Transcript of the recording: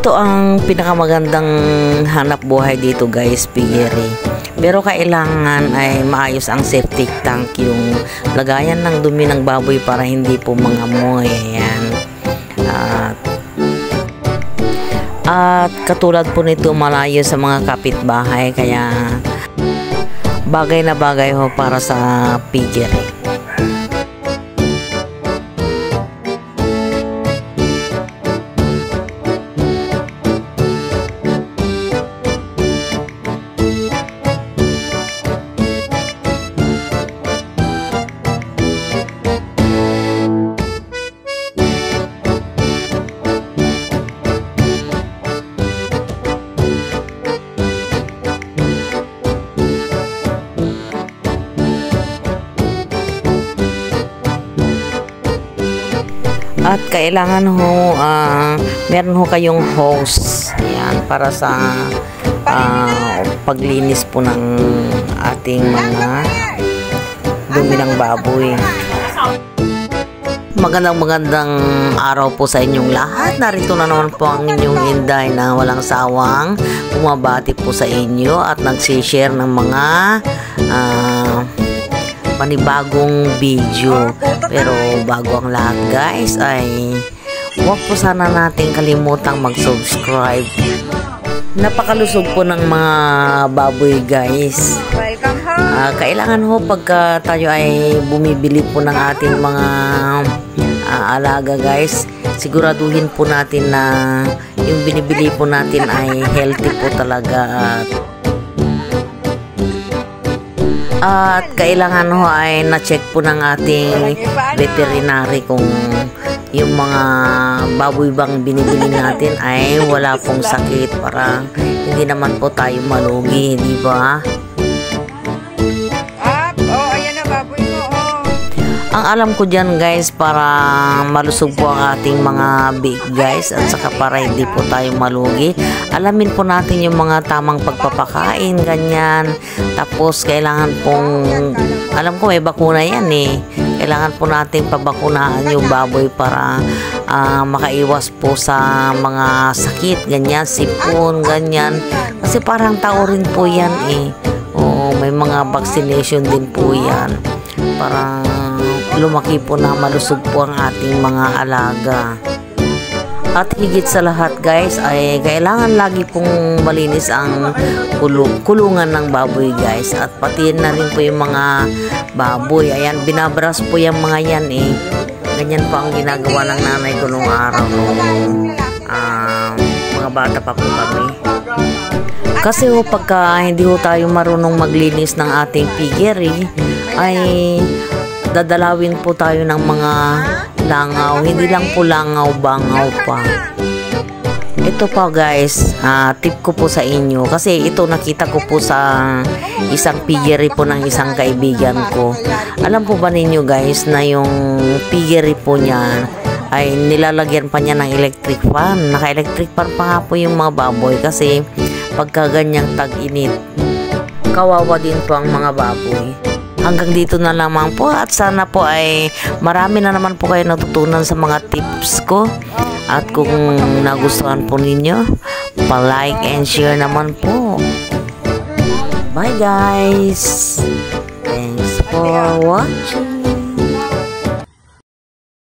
Ito ang pinakamagandang hanap buhay dito guys, piggery. Pero kailangan ay maayos ang septic tank, yung lagayan ng dumi ng baboy para hindi po mangamoy. Ayan. At katulad po nito, malayo sa mga kapitbahay, kaya bagay na bagay ho para sa piggery. At kailangan ho, meron ho kayong hose. Ayan, para sa paglinis po ng ating mga dumi ng baboy. Magandang araw po sa inyong lahat. Narito na naman po ang inyong Inday na walang sawang bumabati po sa inyo at nagsishare ng mga panibagong video. Pero bago ang lahat guys, ay huwag po sana natin kalimutang mag-subscribe. Napakalusog po ng mga baboy guys. Kailangan ho pagka tayo ay bumibili po ng ating mga alaga guys, siguraduhin po natin na yung binibili po natin ay healthy po talaga. At kailangan ho ay na-check po ng ating veterinary kung yung mga baboy bang binibili natin ay wala pong sakit, para hindi naman po tayo malugi, di ba? Ayan na baboy mo. Ang alam ko dyan guys, para malusog po ang ating mga big guys, at saka para hindi po tayo malugi, alamin po natin yung mga tamang pagpapakain, ganyan. Tapos kailangan pong, alam ko may bakuna yan eh, kailangan po natin pabakunahan yung baboy para makaiwas po sa mga sakit, ganyan, sipon, ganyan. Kasi parang tao rin po yan eh. May mga vaccination din po yan para lumaki po na malusog po ang ating mga alaga. At higit sa lahat guys, ay kailangan lagi pong malinis ang kulungan ng baboy guys. At pati na rin po yung mga baboy. Ayan, binabras po yung mga yan eh. Ganyan po ang ginagawa ng nanay ko nung araw nung mga bata pa po kami. Kasi ho, pagka hindi ho tayo marunong maglinis ng ating piggery, ay dadalawin po tayo ng mga langaw, hindi lang po langaw, bangaw pa. Ito pa guys, tip ko po sa inyo, kasi ito nakita ko po sa isang piggery po ng isang kaibigan ko. Alam po ba ninyo guys na yung piggery po niya ay nilalagyan pa niya ng electric fan. Naka-electric fan pa nga po yung mga baboy, kasi pagka ganyang tag-init, kawawa din po ang mga baboy. Hanggang dito na lamang po, at sana po ay marami na naman po kayo natutunan sa mga tips ko. At kung nagustuhan po ninyo, pa-like and share naman po. Bye guys! Thanks for watching!